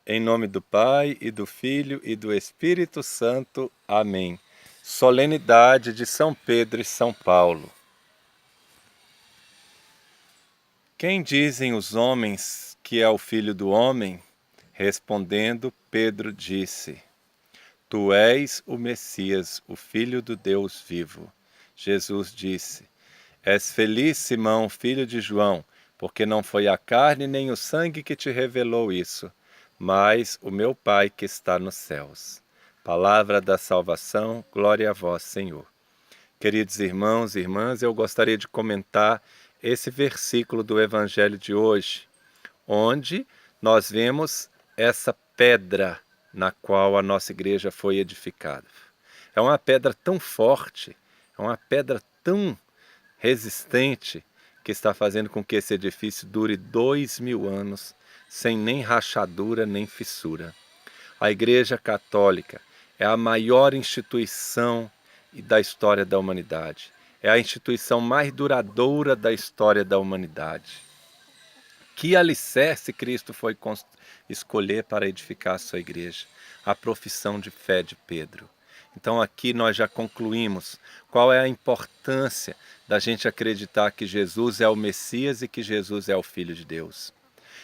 Em nome do Pai, e do Filho, e do Espírito Santo. Amém. Solenidade de São Pedro e São Paulo. Quem dizem os homens que é o Filho do homem? Respondendo, Pedro disse: Tu és o Messias, o Filho do Deus vivo. Jesus disse: És feliz, Simão, filho de João, porque não foi a carne nem o sangue que te revelou isso, mas o meu Pai que está nos céus. Palavra da salvação, glória a vós, Senhor. Queridos irmãos e irmãs, eu gostaria de comentar esse versículo do Evangelho de hoje, onde nós vemos essa pedra na qual a nossa igreja foi edificada. É uma pedra tão forte, é uma pedra tão resistente, que está fazendo com que esse edifício dure 2000 anos, sem nem rachadura nem fissura. A Igreja Católica é a maior instituição da história da humanidade. É a instituição mais duradoura da história da humanidade. Que alicerce Cristo foi escolher para edificar a sua igreja? A profissão de fé de Pedro. Então aqui nós já concluímos qual é a importância da gente acreditar que Jesus é o Messias e que Jesus é o Filho de Deus.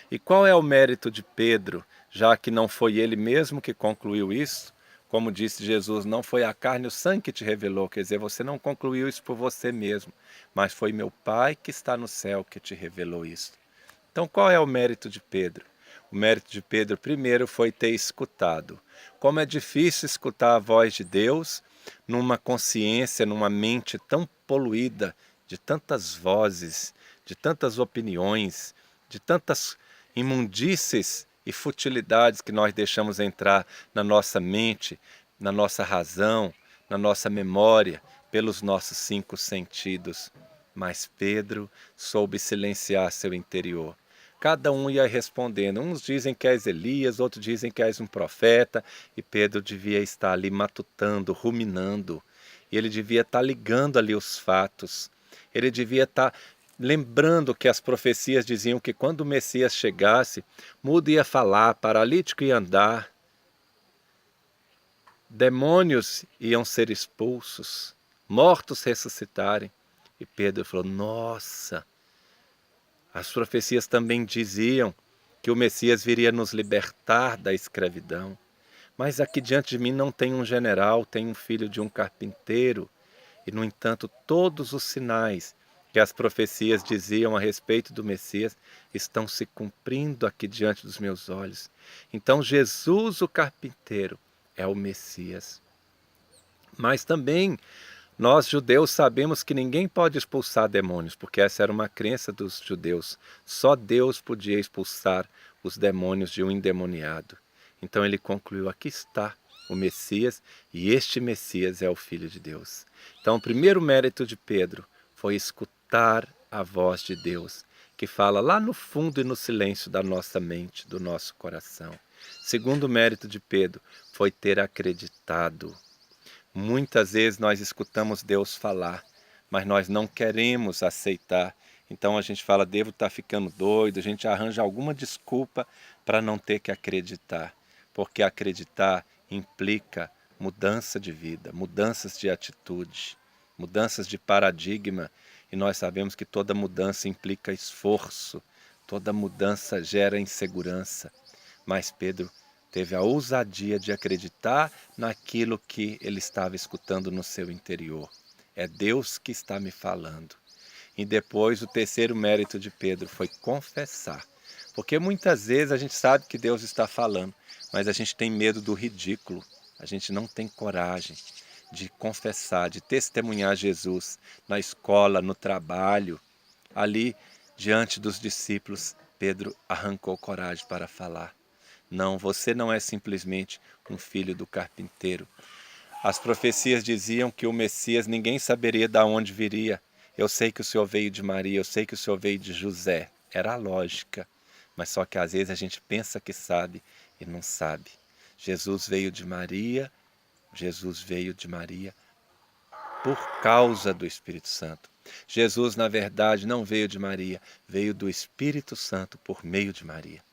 E qual é o mérito de Pedro, já que não foi ele mesmo que concluiu isso? Como disse Jesus, não foi a carne e o sangue que te revelou, quer dizer, você não concluiu isso por você mesmo, mas foi meu Pai que está no céu que te revelou isso. Então qual é o mérito de Pedro? O mérito de Pedro primeiro foi ter escutado. Como é difícil escutar a voz de Deus numa consciência, numa mente tão poluída de tantas vozes, de tantas opiniões, de tantas imundícies e futilidades que nós deixamos entrar na nossa mente, na nossa razão, na nossa memória, pelos nossos 5 sentidos. Mas Pedro soube silenciar seu interior. Cada um ia respondendo. Uns dizem que és Elias, outros dizem que és um profeta. E Pedro devia estar ali matutando, ruminando. E ele devia estar ligando ali os fatos. Ele devia estar lembrando que as profecias diziam que quando o Messias chegasse, mudo ia falar, paralítico ia andar, demônios iam ser expulsos, mortos ressuscitarem. E Pedro falou, nossa, as profecias também diziam que o Messias viria nos libertar da escravidão. Mas aqui diante de mim não tem um general, tem um filho de um carpinteiro. E, no entanto, todos os sinais que as profecias diziam a respeito do Messias estão se cumprindo aqui diante dos meus olhos. Então, Jesus, o carpinteiro, é o Messias. Mas também nós, judeus, sabemos que ninguém pode expulsar demônios, porque essa era uma crença dos judeus. Só Deus podia expulsar os demônios de um endemoniado. Então ele concluiu, aqui está o Messias, e este Messias é o Filho de Deus. Então o primeiro mérito de Pedro foi escutar a voz de Deus, que fala lá no fundo e no silêncio da nossa mente, do nosso coração. Segundo mérito de Pedro foi ter acreditado. Muitas vezes nós escutamos Deus falar, mas nós não queremos aceitar. Então a gente fala, devo estar ficando doido, a gente arranja alguma desculpa para não ter que acreditar. Porque acreditar implica mudança de vida, mudanças de atitude, mudanças de paradigma. E nós sabemos que toda mudança implica esforço, toda mudança gera insegurança. Mas Pedro teve a ousadia de acreditar naquilo que ele estava escutando no seu interior. É Deus que está me falando. E depois o terceiro mérito de Pedro foi confessar. Porque muitas vezes a gente sabe que Deus está falando, mas a gente tem medo do ridículo. A gente não tem coragem de confessar, de testemunhar Jesus na escola, no trabalho. Ali, diante dos discípulos, Pedro arrancou coragem para falar. Não, você não é simplesmente um filho do carpinteiro. As profecias diziam que o Messias ninguém saberia de onde viria. Eu sei que o Senhor veio de Maria, eu sei que o Senhor veio de José. Era a lógica, mas só que às vezes a gente pensa que sabe e não sabe. Jesus veio de Maria por causa do Espírito Santo. Jesus, na verdade, não veio de Maria, veio do Espírito Santo por meio de Maria.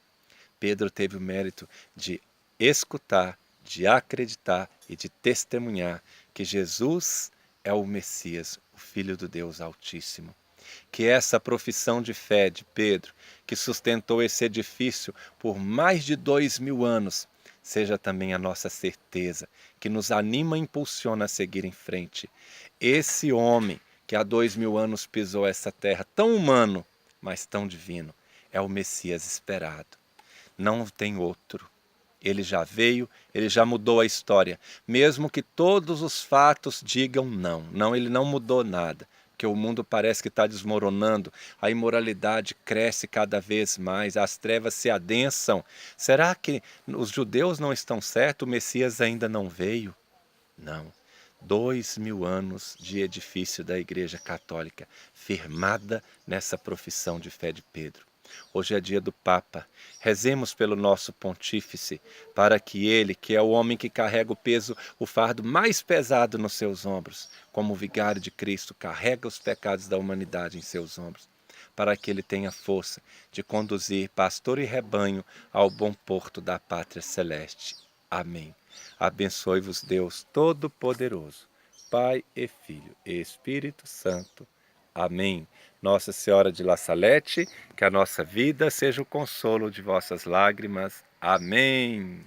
Pedro teve o mérito de escutar, de acreditar e de testemunhar que Jesus é o Messias, o Filho do Deus Altíssimo. Que essa profissão de fé de Pedro, que sustentou esse edifício por mais de 2000 anos, seja também a nossa certeza, que nos anima e impulsiona a seguir em frente. Esse homem que há 2000 anos pisou essa terra, tão humano, mas tão divino, é o Messias esperado. Não tem outro. Ele já veio, ele já mudou a história. Mesmo que todos os fatos digam não. Não, ele não mudou nada. Porque o mundo parece que está desmoronando, a imoralidade cresce cada vez mais, as trevas se adensam. Será que os judeus não estão certos? O Messias ainda não veio? Não. 2000 anos de edifício da Igreja Católica, firmada nessa profissão de fé de Pedro. Hoje é dia do Papa. Rezemos pelo nosso pontífice, para que ele, que é o homem que carrega o peso, o fardo mais pesado nos seus ombros, como o vigário de Cristo, carrega os pecados da humanidade em seus ombros, para que ele tenha força de conduzir pastor e rebanho ao bom porto da pátria celeste. Amém. Abençoe-vos Deus Todo-Poderoso, Pai e Filho e Espírito Santo. Amém. Nossa Senhora de La Salete, que a nossa vida seja o consolo de vossas lágrimas. Amém.